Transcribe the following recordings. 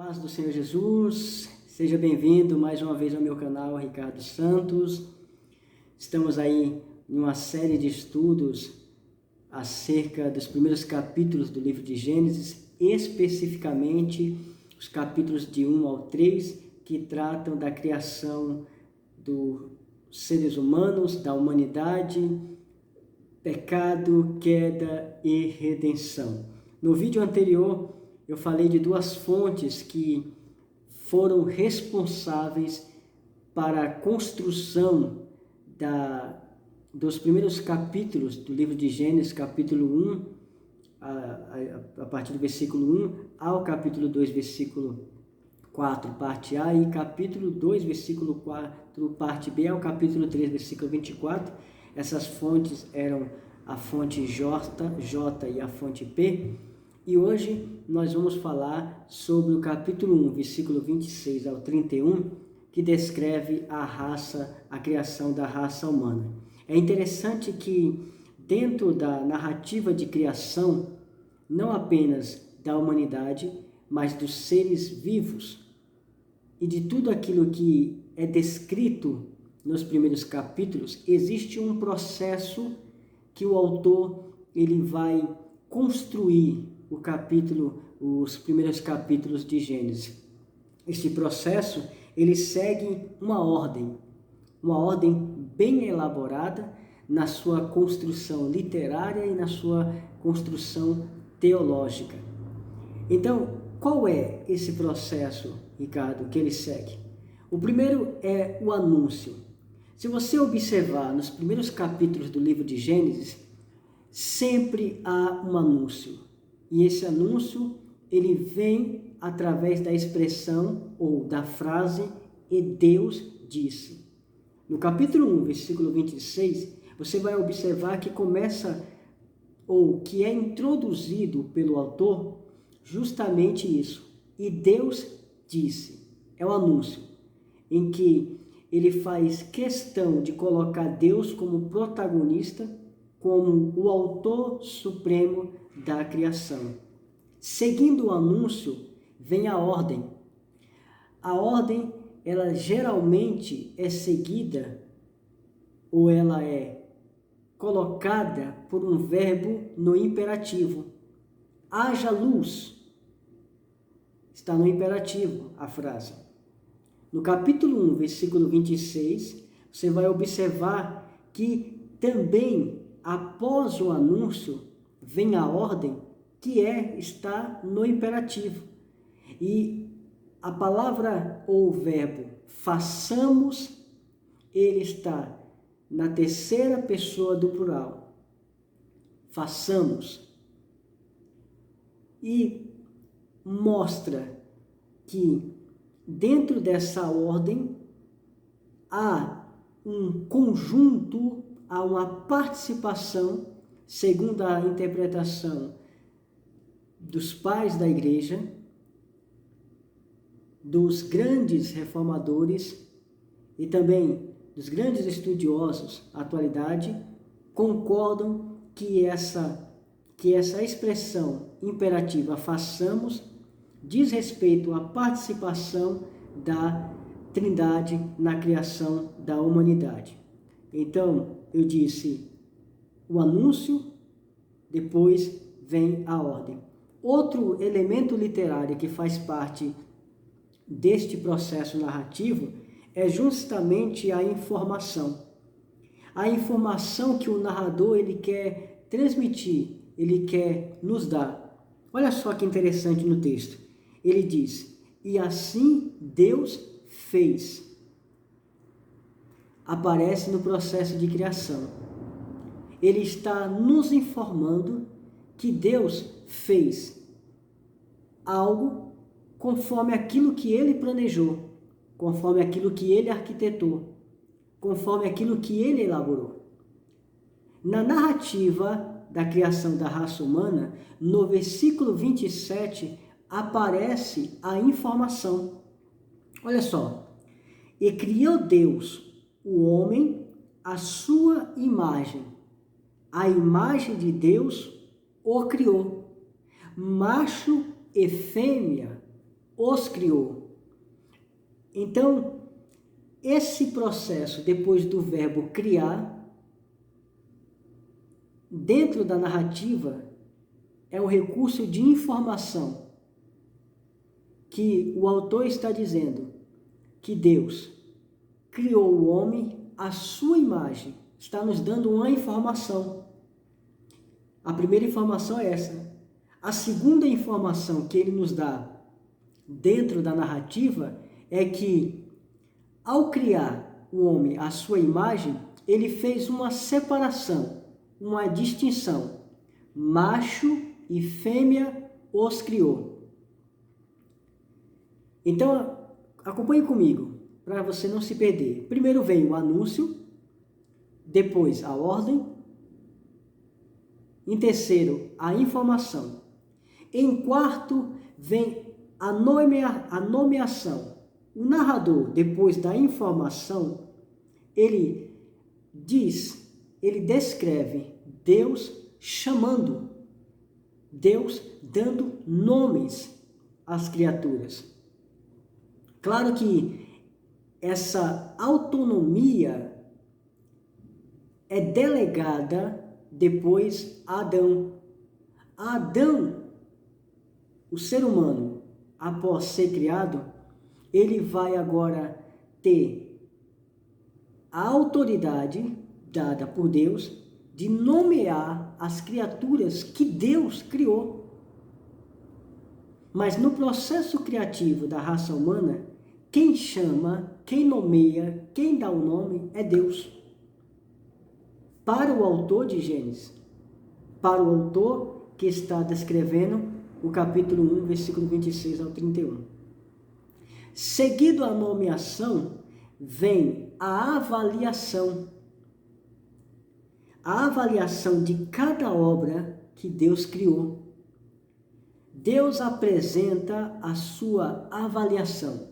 Paz do Senhor Jesus, seja bem-vindo mais uma vez ao meu canal Ricardo Santos. Estamos aí em uma série de estudos acerca dos primeiros capítulos do livro de Gênesis, especificamente os capítulos de 1 ao 3, que tratam da criação dos seres humanos, da humanidade, pecado, queda e redenção. No vídeo anterior, eu falei de duas fontes que foram responsáveis para a construção dos primeiros capítulos do livro de Gênesis, capítulo 1, a partir do versículo 1 ao capítulo 2, versículo 4, parte A, e capítulo 2, versículo 4, parte B, ao capítulo 3, versículo 24. Essas fontes eram a fonte J e a fonte P. E hoje nós vamos falar sobre o capítulo 1, versículo 26 ao 31, que descreve a criação da raça humana. É interessante que dentro da narrativa de criação, não apenas da humanidade, mas dos seres vivos e de tudo aquilo que é descrito nos primeiros capítulos, existe um processo que o autor ele vai construir os primeiros capítulos de Gênesis. Este processo ele segue uma ordem bem elaborada na sua construção literária e na sua construção teológica. Então, qual é esse processo, Ricardo, que ele segue? O primeiro é o anúncio. Se você observar nos primeiros capítulos do livro de Gênesis, sempre há um anúncio. E esse anúncio, ele vem através da expressão ou da frase "e Deus disse". No capítulo 1, versículo 26, você vai observar que começa, ou que é introduzido pelo autor, justamente isso. E Deus disse. É o anúncio, em que ele faz questão de colocar Deus como protagonista, como o autor supremo da criação. Seguindo o anúncio, vem a ordem. A ordem, ela geralmente é seguida, ou ela é colocada por um verbo no imperativo. Haja luz. Está no imperativo a frase. No capítulo 1, versículo 26, você vai observar que também, após o anúncio, vem a ordem, que está no imperativo. E a palavra ou verbo façamos, ele está na terceira pessoa do plural. Façamos. E mostra que dentro dessa ordem há um conjunto, há uma participação, segundo a interpretação dos pais da igreja, dos grandes reformadores e também dos grandes estudiosos da atualidade, concordam que essa expressão imperativa façamos diz respeito à participação da Trindade na criação da humanidade. Então, eu disse o anúncio, depois vem a ordem. Outro elemento literário que faz parte deste processo narrativo é justamente a informação. A informação que o narrador ele quer transmitir, ele quer nos dar. Olha só que interessante no texto. Ele diz, e assim Deus fez. Aparece no processo de criação. Ele está nos informando que Deus fez algo conforme aquilo que ele planejou, conforme aquilo que ele arquitetou, conforme aquilo que ele elaborou. Na narrativa da criação da raça humana, no versículo 27, aparece a informação. Olha só. E criou Deus o homem à sua imagem. A imagem de Deus o criou. Macho e fêmea os criou. Então, esse processo, depois do verbo criar, dentro da narrativa, é um recurso de informação que o autor está dizendo que Deus criou o homem à sua imagem. Está nos dando uma informação. A primeira informação é essa. A segunda informação que ele nos dá dentro da narrativa é que, ao criar o homem à sua imagem, ele fez uma separação, uma distinção. Macho e fêmea os criou. Então, acompanhe comigo, para você não se perder. Primeiro vem o anúncio, depois a ordem, em terceiro, a informação. Em quarto, vem a nomeação. O narrador, depois da informação, ele descreve Deus chamando, Deus dando nomes às criaturas. Claro que essa autonomia é delegada depois a Adão. Adão, o ser humano, após ser criado, ele vai agora ter a autoridade dada por Deus de nomear as criaturas que Deus criou. Mas no processo criativo da raça humana, quem chama, quem nomeia, quem dá o nome é Deus. Para o autor de Gênesis, para o autor que está descrevendo o capítulo 1, versículo 26 ao 31. Seguido a nomeação, vem a avaliação. A avaliação de cada obra que Deus criou. Deus apresenta a sua avaliação.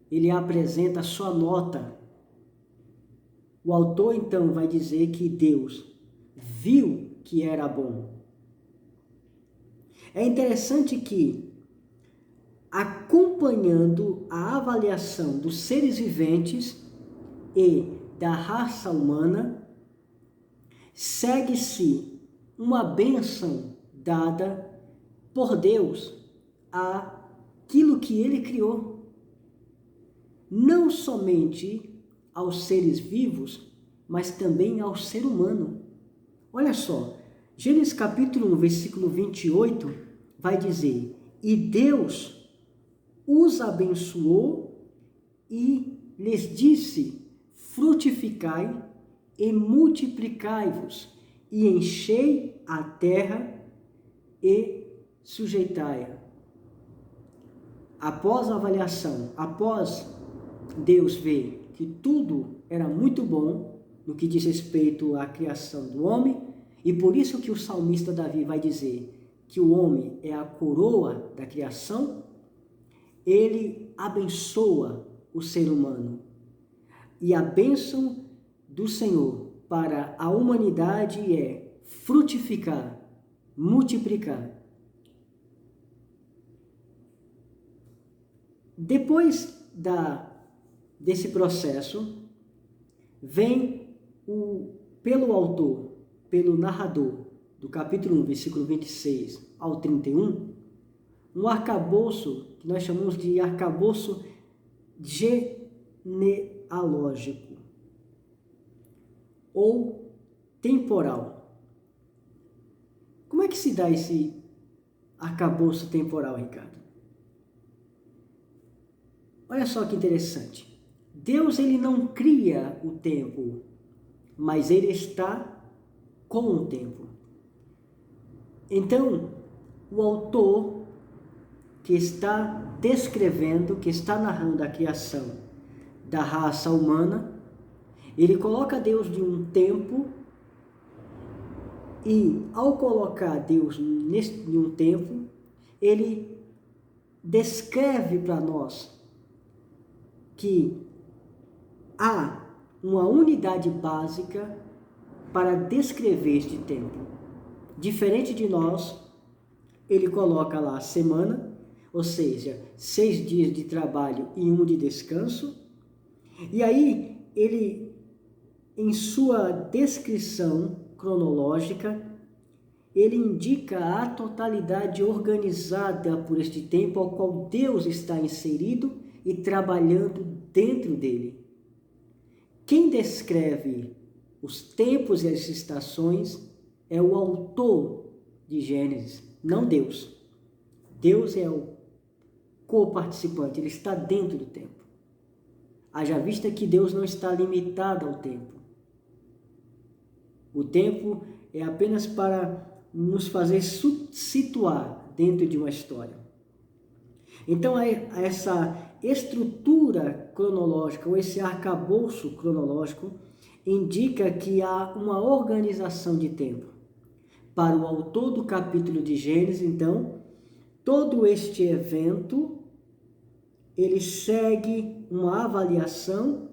Ele apresenta a sua nota. O autor, então, vai dizer que Deus viu que era bom. É interessante que, acompanhando a avaliação dos seres viventes e da raça humana, segue-se uma bênção dada por Deus àquilo que Ele criou. Não somente aos seres vivos, mas também ao ser humano. Olha só, Gênesis capítulo 1, versículo 28, vai dizer: e Deus os abençoou e lhes disse: frutificai e multiplicai-vos, e enchei a terra e sujeitai-a. Após a avaliação, após Deus ver que tudo era muito bom no que diz respeito à criação do homem, e por isso que o salmista Davi vai dizer que o homem é a coroa da criação, ele abençoa o ser humano. E a bênção do Senhor para a humanidade é frutificar, multiplicar. Depois desse processo, vem pelo autor, pelo narrador, do capítulo 1, versículo 26 ao 31, um arcabouço que nós chamamos de arcabouço genealógico ou temporal. Como é que se dá esse arcabouço temporal, Ricardo? Olha só que interessante. Deus, ele não cria o tempo, mas ele está com o tempo. Então, o autor que está descrevendo, que está narrando a criação da raça humana, ele coloca Deus de um tempo e, ao colocar Deus em um tempo, ele descreve para nós que há uma unidade básica para descrever este tempo. Diferente de nós, ele coloca lá a semana, ou seja, 6 dias de trabalho e 1 de descanso. E aí, ele, em sua descrição cronológica, ele indica a totalidade organizada por este tempo ao qual Deus está inserido e trabalhando dentro dele. Quem descreve os tempos e as estações é o autor de Gênesis, não Deus. Deus é o co-participante, ele está dentro do tempo. Haja vista que Deus não está limitado ao tempo. O tempo é apenas para nos fazer situar dentro de uma história. Então, essa estrutura cronológica, ou esse arcabouço cronológico, indica que há uma organização de tempo. Para o autor do capítulo de Gênesis, então, todo este evento, ele segue uma avaliação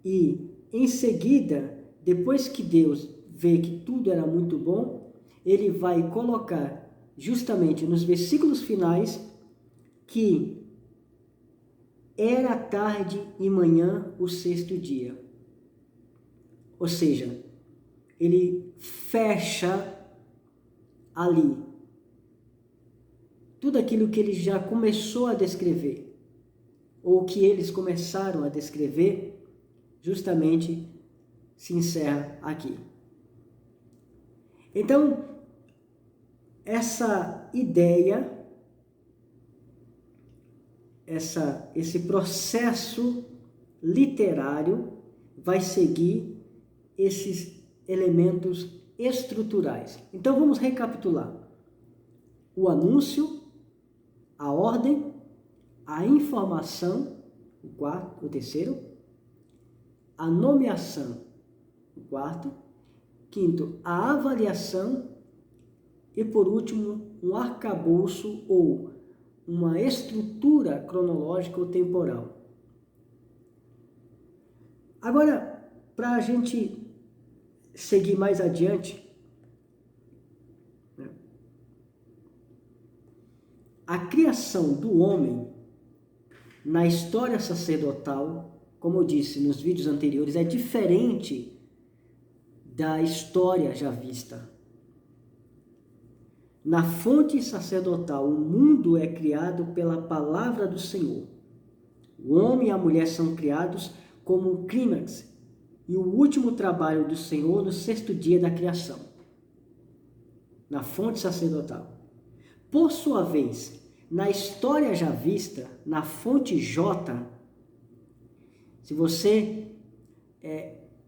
e, em seguida, depois que Deus vê que tudo era muito bom, ele vai colocar justamente nos versículos finais que era tarde e manhã o 6º dia. Ou seja, ele fecha ali tudo aquilo que ele já começou a descrever, ou que eles começaram a descrever, justamente se encerra aqui. Então, essa ideia, esse processo literário vai seguir esses elementos estruturais. Então, vamos recapitular. O anúncio, a ordem, a informação, o terceiro, a nomeação, o quarto, quinto, a avaliação e, por último, um arcabouço ou uma estrutura cronológica ou temporal. Agora, para a gente seguir mais adiante, a criação do homem na história sacerdotal, como eu disse nos vídeos anteriores, é diferente da história já vista. Na fonte sacerdotal, o mundo é criado pela palavra do Senhor. O homem e a mulher são criados como um clímax e o último trabalho do Senhor no 6º dia da criação. Na fonte sacerdotal. Por sua vez, na história já vista, na fonte J, se você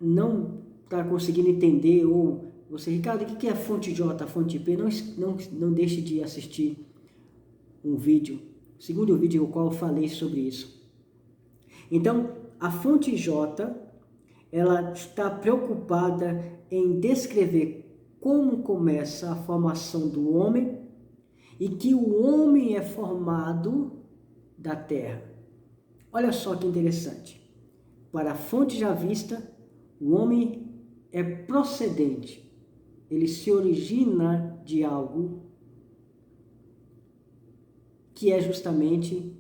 não está conseguindo entender, ou você, Ricardo, o que é a fonte J, a fonte P? Não deixe de assistir um vídeo, o segundo vídeo no qual eu falei sobre isso. Então, a fonte J, ela está preocupada em descrever como começa a formação do homem e que o homem é formado da terra. Olha só que interessante. Para a fonte já vista, o homem é procedente. Ele se origina de algo que é justamente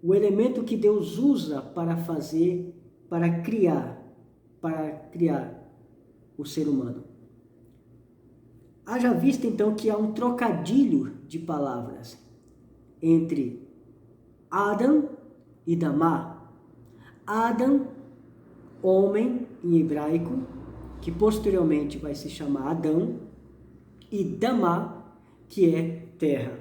o elemento que Deus usa para criar o ser humano. Haja vista então que há um trocadilho de palavras entre Adam e Damá. Adam, homem em hebraico, que posteriormente vai se chamar Adão, e Damá, que é terra.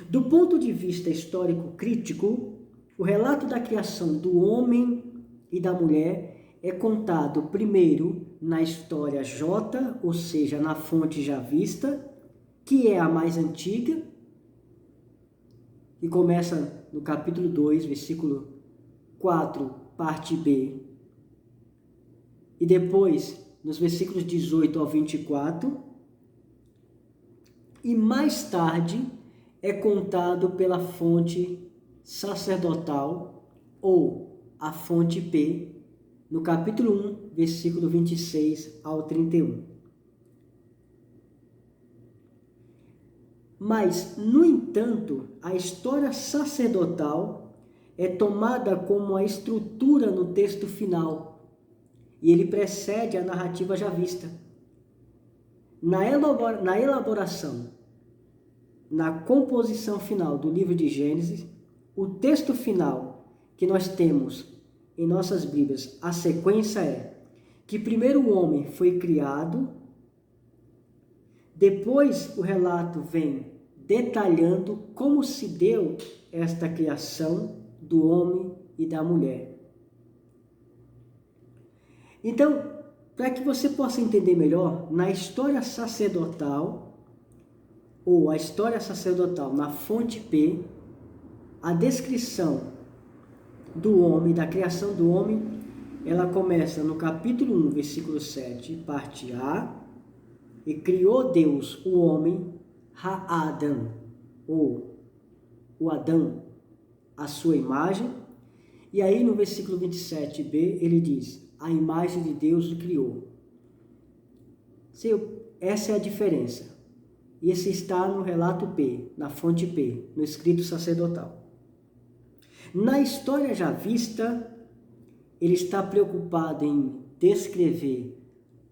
Do ponto de vista histórico crítico, o relato da criação do homem e da mulher é contado primeiro na história J, ou seja, na fonte já vista, que é a mais antiga, e começa no capítulo 2, versículo 4, parte B. E depois, nos versículos 18 ao 24, e mais tarde é contado pela fonte sacerdotal, ou a fonte P, no capítulo 1, versículo 26 ao 31. Mas, no entanto, a história sacerdotal é tomada como a estrutura no texto final, e ele precede a narrativa já vista. Na elaboração, na composição final do livro de Gênesis, o texto final que nós temos em nossas Bíblias, a sequência é que primeiro o homem foi criado, depois o relato vem detalhando como se deu esta criação do homem e da mulher. Então, para que você possa entender melhor, na história sacerdotal, ou a história sacerdotal na fonte P, a descrição do homem, da criação do homem, ela começa no capítulo 1, versículo 7, parte A, e criou Deus o homem, Ha-Adam, ou o Adão, a sua imagem. E aí no versículo 27b, ele diz, a imagem de Deus o criou. Essa é a diferença. E esse está no relato P, na fonte P, no escrito sacerdotal. Na história já vista, ele está preocupado em descrever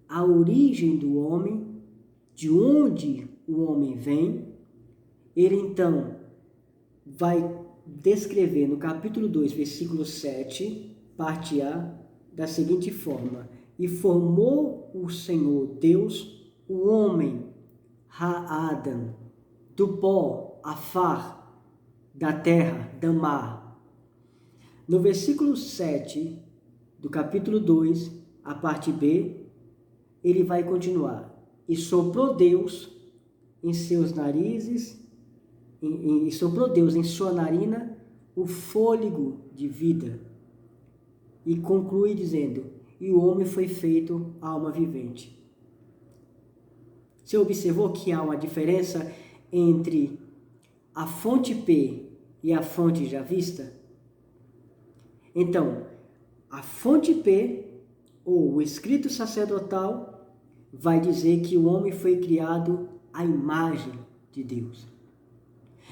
a origem do homem, de onde o homem vem. Ele então vai descrever no capítulo 2, versículo 7, parte A, da seguinte forma: e formou o Senhor Deus o homem, Ha-Adam, do pó, Afar, da terra, Damar. No versículo 7 do capítulo 2, a parte B, ele vai continuar. E soprou Deus em seus narizes, e soprou Deus em sua narina o fôlego de vida. E conclui dizendo, e o homem foi feito alma vivente. Você observou que há uma diferença entre a fonte P e a fonte já vista? Então, a fonte P, ou o escrito sacerdotal, vai dizer que o homem foi criado à imagem de Deus.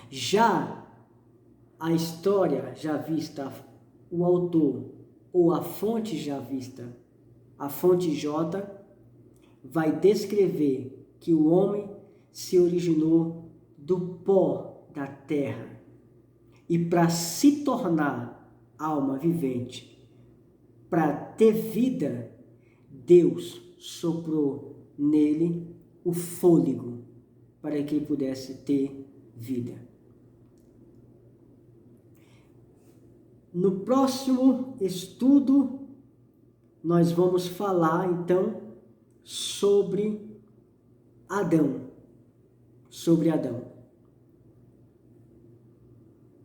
Já a história já vista, o autor, ou a fonte já vista, a fonte J, vai descrever que o homem se originou do pó da terra. E para se tornar alma vivente, para ter vida, Deus soprou nele o fôlego para que ele pudesse ter vida. No próximo estudo, nós vamos falar então sobre Adão.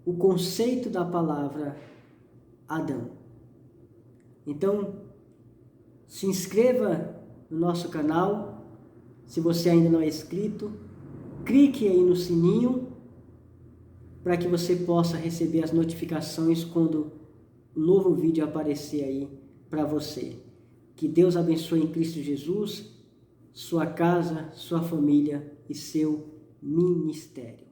O conceito da palavra Adão. Então, se inscreva no nosso canal. Se você ainda não é inscrito, clique aí no sininho para que você possa receber as notificações quando um novo vídeo aparecer aí para você. Que Deus abençoe em Cristo Jesus, sua casa, sua família e seu ministério.